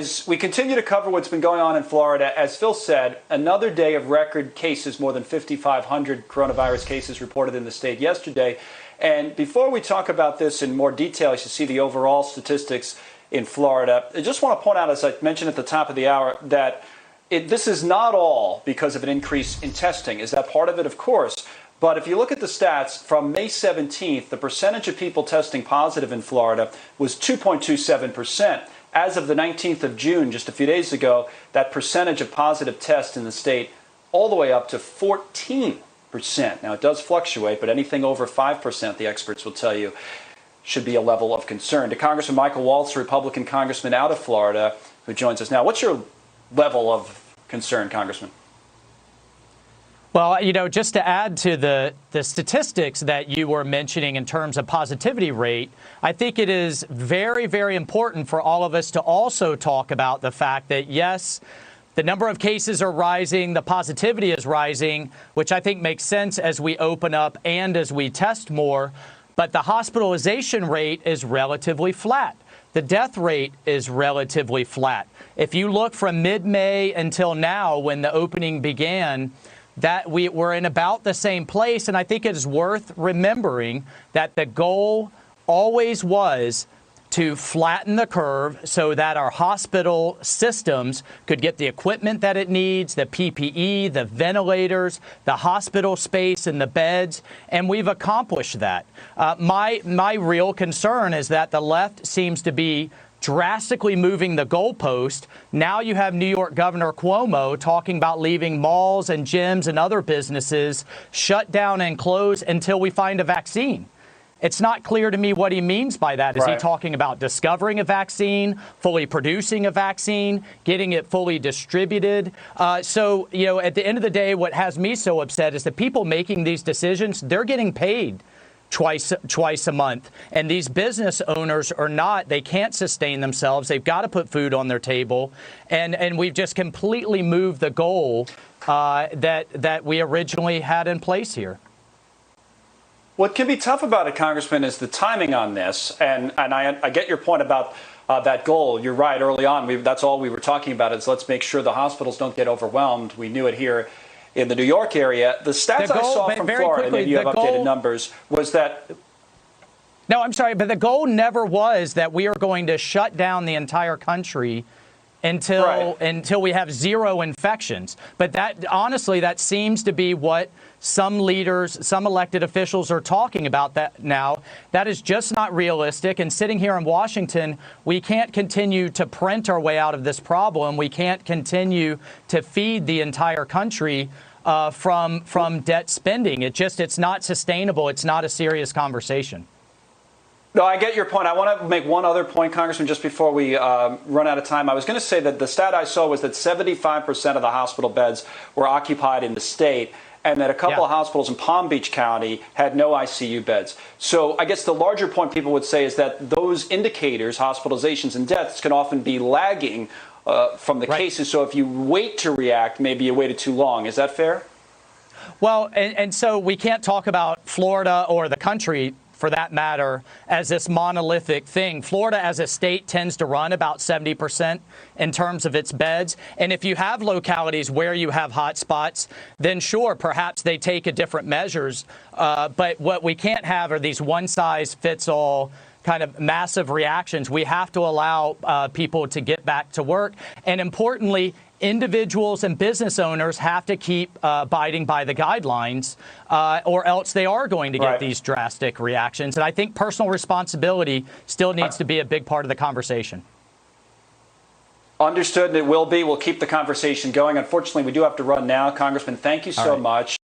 As we continue to cover what's been going on in Florida, as Phil said, another day of record cases, more than 5,500 coronavirus cases reported in the state yesterday. And before we talk about this in more detail, you should see the overall statistics in Florida. I just want to point out, as I mentioned at the top of the hour, that this is not all because of an increase in testing. Is that part of it? Of course. But if you look at the stats from May 17th, the percentage of people testing positive in Florida was 2.27%. As of the 19th of June, just a few days ago, that percentage of positive tests in the state all the way up to 14%. Now, it does fluctuate, but anything over 5%, the experts will tell you, should be a level of concern. To Congressman Micheal Waltz, Republican congressman out of Florida, who joins us now. What's your level of concern, Congressman? Well, just to add to the statistics that you were mentioning in terms of positivity rate, I think it is very, very important for all of us to also talk about the fact that, yes, the number of cases are rising, the positivity is rising, which I think makes sense as we open up and as we test more, but the hospitalization rate is relatively flat. The death rate is relatively flat. If you look from mid-May until now, when the opening began, that we're in about the same place. And I think it is worth remembering that the goal always was to flatten the curve so that our hospital systems could get the equipment that it needs, the PPE, the ventilators, the hospital space and the beds, and we've accomplished that. My real concern is that the left seems to be drastically moving the goalpost. Now you have New York Governor Cuomo talking about leaving malls and gyms and other businesses shut down and closed until we find a vaccine. It's not clear to me what he means by that. Is he talking about discovering a vaccine, fully producing a vaccine, getting it fully distributed? So, at the end of the day, what has me so upset is the people making these decisions, they're getting paid twice a month. And these business owners are not, they can't sustain themselves. They've got to put food on their table. And we've just completely moved the goal that we originally had in place here. What can be tough about it, Congressman, is the timing on this. And I get your point about that goal. You're right. Early on, that's all we were talking about is let's make sure the hospitals don't get overwhelmed. We knew it here in the New York area. The stats I saw from Florida, maybe you have updated numbers, was that... No, I'm sorry, but the goal never was that we are going to shut down the entire country until we have zero infections. But that, honestly, that seems to be what some leaders, some elected officials are talking about that now. That is just not realistic. And sitting here in Washington, we can't continue to print our way out of this problem. We can't continue to feed the entire country from debt spending. It's not sustainable. It's not a serious conversation. No, I get your point. I want to make one other point, Congressman, just before we run out of time. I was going to say that the stat I saw was that 75% of the hospital beds were occupied in the state, and that a couple of hospitals in Palm Beach County had no ICU beds. So I guess the larger point people would say is that those indicators, hospitalizations and deaths, can often be lagging from the cases. So if you wait to react, maybe you waited too long. Is that fair? Well, and so we can't talk about Florida or the country, for that matter, as this monolithic thing. Florida as a state tends to run about 70% in terms of its beds. And if you have localities where you have hot spots, then sure, perhaps they take a different measures. But what we can't have are these one-size-fits-all kind of massive reactions. We have to allow people to get back to work. And importantly, individuals and business owners have to keep abiding by the guidelines, or else they are going to get these drastic reactions. And I think personal responsibility still needs to be a big part of the conversation. Understood, and it will be. We'll keep the conversation going. Unfortunately, we do have to run now. Congressman, thank you so much.